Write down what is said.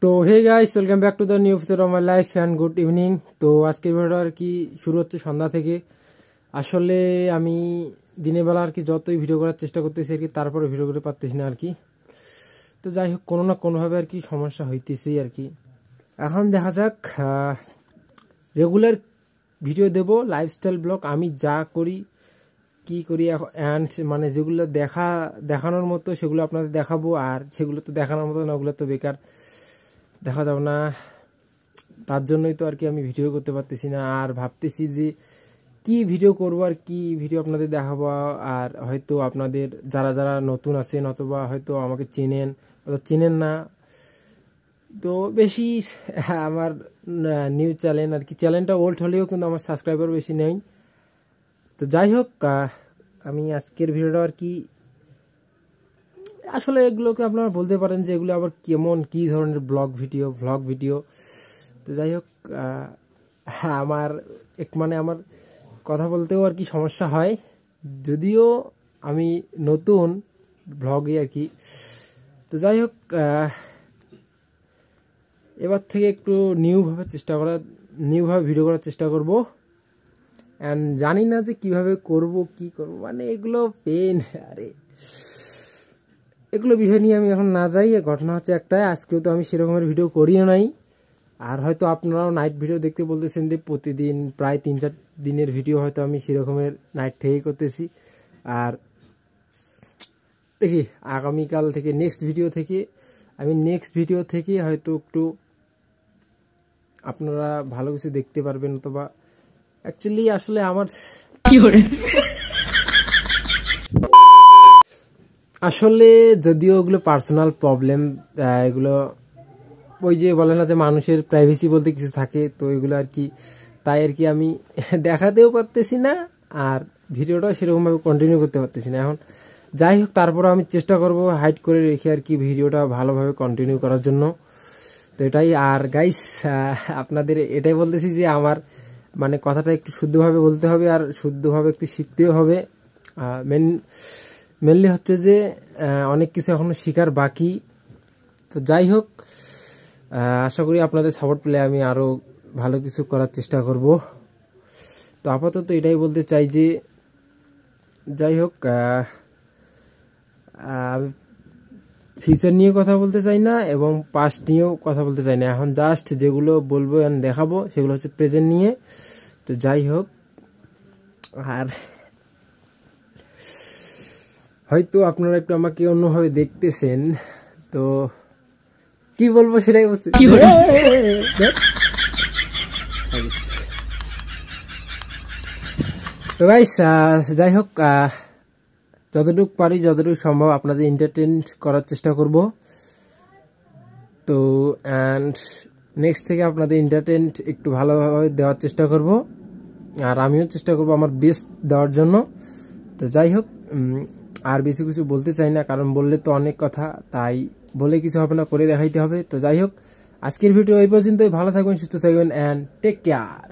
তো hey guys, welcome back to the new episode of my life and good evening. তো আজকের ভিডিওটা আর কি শুরু হচ্ছে সন্ধ্যা থেকে। আসলে আমি দিনের বেলা আর কি যতই ভিডিও করার চেষ্টা করতেছি আর কি, তারপরে ভিডিও করতে পারতেছি না আর কি। তো যাই হোক, কোনো না কোনোভাবে আর কি সমস্যা হইতেছেই আর কি। এখন দেখা যাক, রেগুলার ভিডিও দেব, লাইফস্টাইল ব্লগ, আমি যা করি কি করি অ্যান্ড মানে যেগুলো দেখানোর মতো সেগুলো আপনাদের দেখাবো, আর সেগুলো তো দেখানোর মতো না, ওগুলো তো বেকার, দেখা যাবে না। তার জন্যই তো আর কি আমি ভিডিও করতে পারতেছি না। আর ভাবতেছি যে কি ভিডিও করব আর কি ভিডিও আপনাদের দেখাবো। আর হয়তো আপনাদের যারা যারা নতুন আছেন অথবা হয়তো আমাকে চেনেন অথবা চেনেন না, তো বেশি আমার নিউ চ্যানেল আর কি, চ্যানেলটা ওল্ড হলেও কিন্তু আমার সাবস্ক্রাইবার বেশি নেই। তো যাই হোক, আমি আজকের ভিডিওটা আর কি আসলে এগুলোকে আপনারা বলতে পারেন যে এগুলো আবার কেমন কী ধরনের ব্লগ ভিডিও। তো যাই হোক, আমার আমার কথা বলতেও আর কি সমস্যা হয়, যদিও আমি নতুন ব্লগে আর কি। তো যাই হোক, এবার থেকে একটু নিউভাবে ভিডিও করার চেষ্টা করব। অ্যান্ড জানি না যে কীভাবে কি করব, মানে এগুলো পেন, আরে এগুলো বিষয় নিয়ে আমি এখন না যাই। ঘটনা হচ্ছে একটাই, আজকেও তো আমি সেরকমের ভিডিও করিও নাই। আর হয়তো আপনারাও নাইট ভিডিও দেখতে বলতেছেন যে প্রতিদিন প্রায় 3-4 দিনের ভিডিও হয়তো আমি সেরকমের নাইট থেকেই করতেছি। আর দেখি আগামীকাল থেকে নেক্সট ভিডিও থেকে হয়তো একটু আপনারা ভালো কিছু দেখতে পারবেন। অথবা অ্যাকচুয়ালি আসলে আমার আসলে যদিও ওগুলো পার্সোনাল প্রবলেম, এগুলো ওই যে বলে না যে মানুষের প্রাইভেসি বলতে কিছু থাকে, তো এগুলো আর কি, তাই আর কি আমি দেখাতেও পারতেছি না আর ভিডিওটা সেরকমভাবে কন্টিনিউ করতে পারতেছি না। এখন যাই হোক, তারপরে আমি চেষ্টা করব হাইড করে রেখে আর কি ভিডিওটা ভালোভাবে কন্টিনিউ করার জন্য। তো এটাই। আর গাইস, আপনাদের এটাই বলতেছি যে আমার মানে কথাটা একটু শুদ্ধভাবে বলতে হবে, আর শুদ্ধভাবে একটু শিখতেও হবে। মেনলি হচ্ছে যে অনেক কিছু এখনো শেখার বাকি। তো যাই হোক, আশা করি আপনাদের সাপোর্ট পেলে আমি আরও ভালো কিছু করার চেষ্টা করব। তো আপাতত এটাই বলতে চাই যে যাই হোক, ফিউচার নিয়ে কথা বলতে চাই না এবং পাস্ট নিয়েও কথা বলতে চাই না। এখন জাস্ট যেগুলো বলবো আর দেখাবো সেগুলো হচ্ছে প্রেজেন্ট নিয়ে। তো যাই হোক, আর হয়তো আপনারা একটু আমাকে অন্যভাবে দেখতেছেন, তো কি বলবো সেটাই বুঝতে। তো গাইস, যাই হোক, যতটুকু পারি যতটুকু সম্ভব আপনাদের এন্টারটেইন করার চেষ্টা করব। তো অ্যান্ড নেক্সট থেকে আপনাদের এন্টারটেইন একটু ভালোভাবে দেওয়ার চেষ্টা করব, আর আমিও চেষ্টা করব আমার বেস্ট দেওয়ার জন্য। তো যাই হোক, আর বেশি কিছু বলতে চাই না, কারণ বললে তো অনেক কথা, তাই বলে কিছু হবে না, করে দেখাইতে হবে। তো যাই হোক, আজকের ভিডিও এই পর্যন্তই। ভালো থাকবেন, সুস্থ থাকবেন অ্যান্ড টেক কেয়ার।